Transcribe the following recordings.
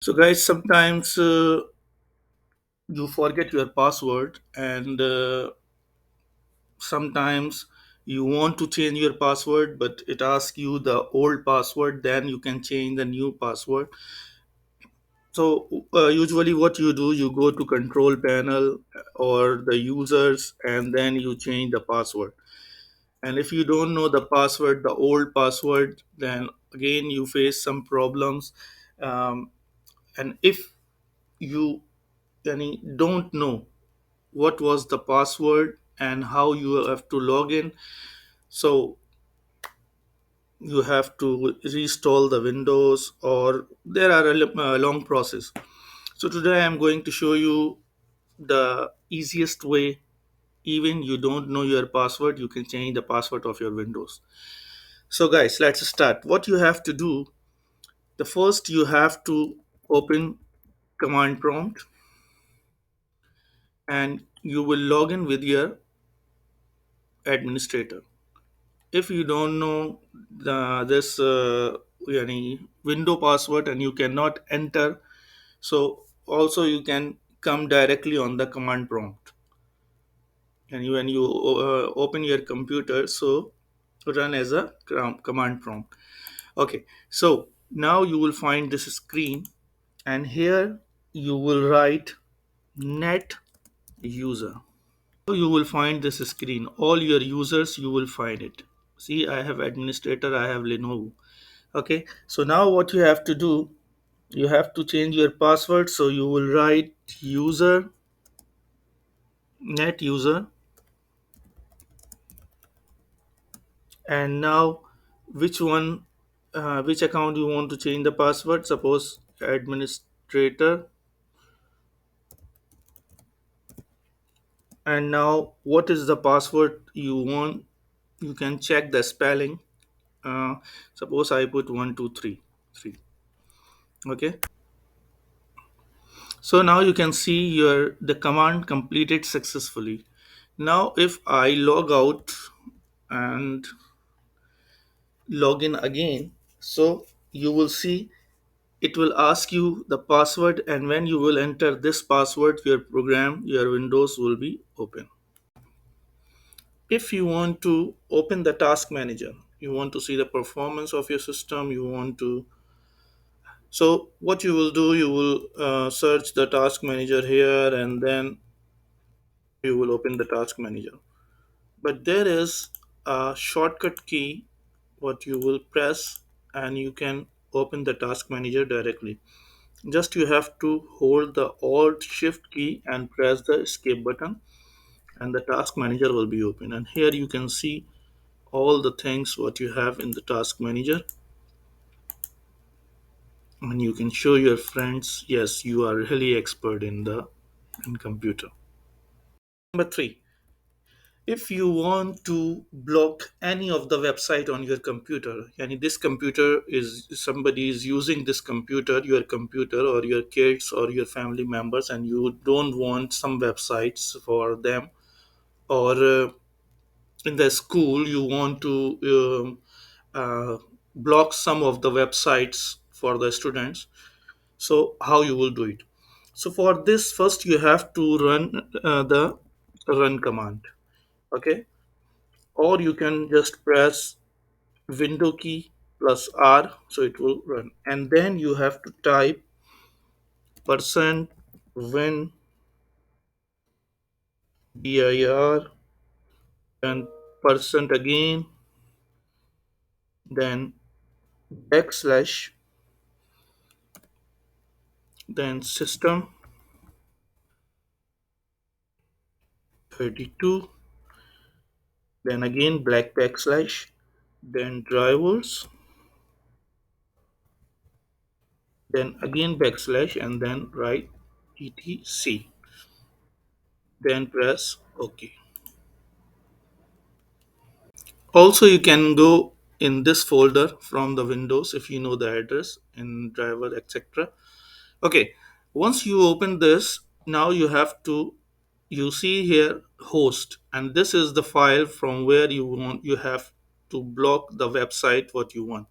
So, guys, sometimes you forget your password, and sometimes you want to change your password, but it asks you the old password. Then you can change the new password. So, usually, what you do, you go to control panel or the users, and then you change the password. And if you don't know the password, the old password, then again you face some problems. And if you don't know what was the password and how you have to log in, so you have to reinstall the windows, or there are a long process. So today I'm going to show you the easiest way. Even you don't know your password, you can change the password of your windows. So guys, let's start. What you have to do, the first you have to open command prompt, and you will log in with your administrator. If you don't know this window password and you cannot enter, so also you can come directly on the command prompt. And when you open your computer, so run as a command prompt. Okay, so now you will find this screen, and here you will write net user. So you will find this screen, all your users, you will find it. See, I have administrator, I have Lenovo. Okay, so now what you have to do, you have to change your password. So you will write user, net user, and now which one, which account you want to change the password. Suppose administrator. And now what is the password you want, you can check the spelling. uh, Suppose I put 1233. Okay, so now you can see your the command completed successfully. Now if I log out and log in again, so you will see it will ask you the password, and when you will enter this password, your program, your windows will be open. If you want to open the task manager, you want to see the performance of your system, you want to, so what you will do, you will search the task manager here, and then you will open the task manager. But there is a shortcut key what you will press, and you can open the task manager directly. Just you have to hold the alt shift key and press the escape button, and the task manager will be open. And here you can see all the things what you have in the task manager, and you can show your friends, yes, you are really expert in the in computer. Number 3, if you want to block any of the website on your computer, and this computer is, somebody is using this computer, your computer, or your kids or your family members, and you don't want some websites for them, or in the school you want to block some of the websites for the students, so how you will do it? So for this, first you have to run the run command. Okay, or you can just press window key plus R, so it will run. And then you have to type percent win dir, and percent again, then backslash, then system 32, then again black backslash, then drivers, then again backslash, and then write etc, then press OK. Also, you can go in this folder from the windows if you know the address in driver, etc. Okay, once you open this, now you have to, you see here host, and this is the file from where you want, you have to block the website what you want.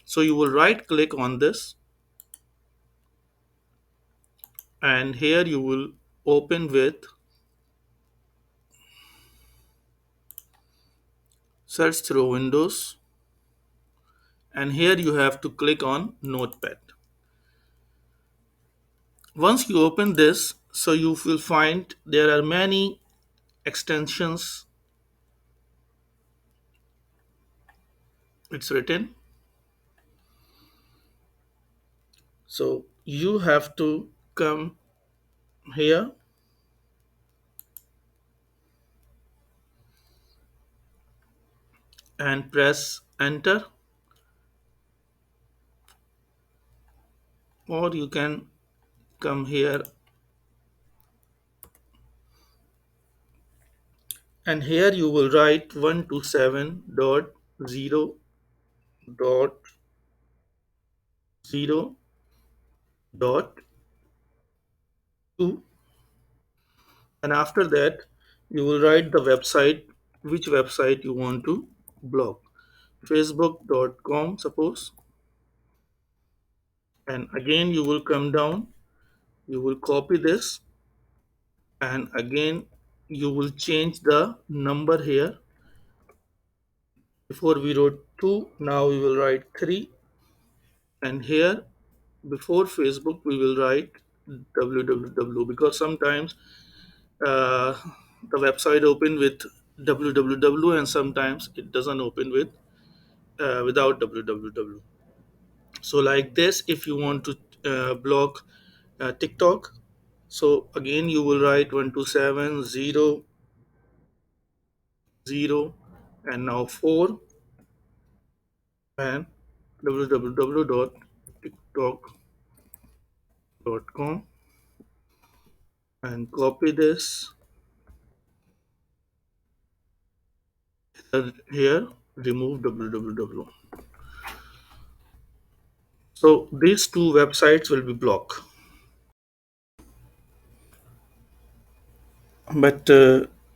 So you will right click on this, and here you will open with search through Windows, and here you have to click on Notepad. Once you open this, so you will find there are many extensions. It's written, so you have to come here and press enter, or you can come here, and here you will write 127.0.0.2, and after that you will write the website, which website you want to block, facebook.com suppose, and again you will come down, you will copy this, and again you will change the number here. Before we wrote 2, now we will write 3, and here before Facebook we will write www, because sometimes uh, the website open with www and sometimes it doesn't open with without www. So like this, if you want to block TikTok, so again you will write 127.0.0 and now 4 and www.tiktok.com, and copy this here, remove www. So these two websites will be blocked, but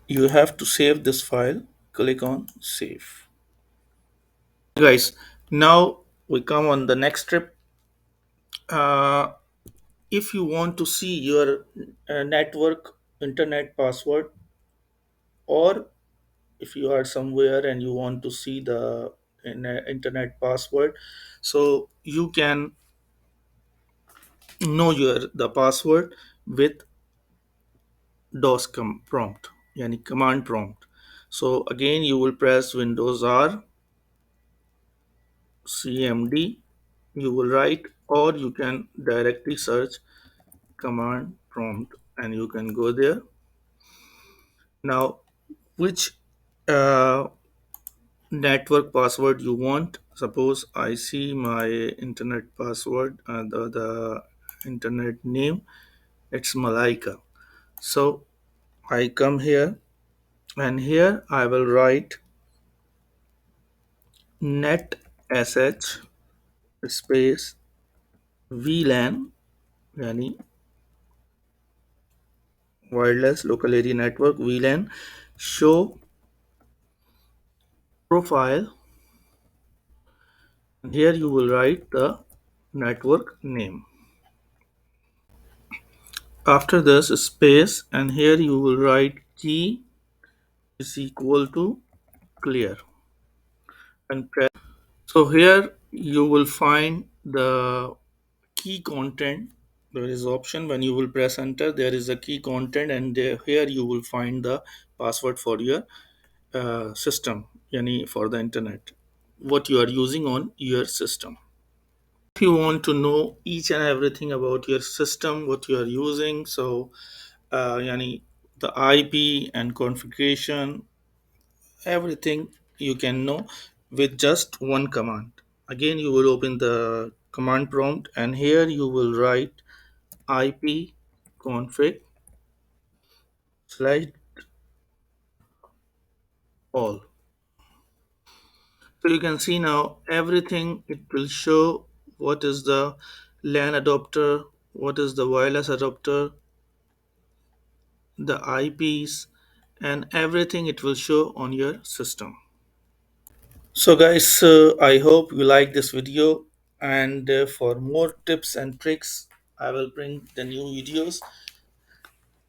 you have to save this file. Click on save. Guys, now we come on the next step. uh, if you want to see your network internet password, or if you are somewhere and you want to see the internet password, so you can know your the password with prompt, yani command prompt. So again you will press Windows R, cmd, you will write, or you can directly search command prompt and you can go there. Now which uh, network password you want, suppose I see my internet password, the internet name, it's Malaika. So I come here, and here I will write net sh space VLAN, yani wireless local area network, VLAN, show profile, and here you will write the network name. After this space, and here you will write key is equal to clear and press. So here you will find the key content. There is option when you will press enter, there is a key content, and there, here you will find the password for your system, yani for the internet, what you are using on your system. If you want to know each and everything about your system, what you are using, so yani the IP and configuration, everything you can know with just one command. Again you will open the command prompt, and here you will write IP config slide all. So you can see now everything, it will show what is the LAN adapter, what is the wireless adapter, the IPs, and everything it will show on your system. So guys, I hope you like this video, and for more tips and tricks I will bring the new videos.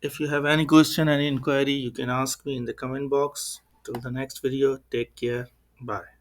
If you have any question, any inquiry, you can ask me in the comment box. Till the next video, take care. Bye.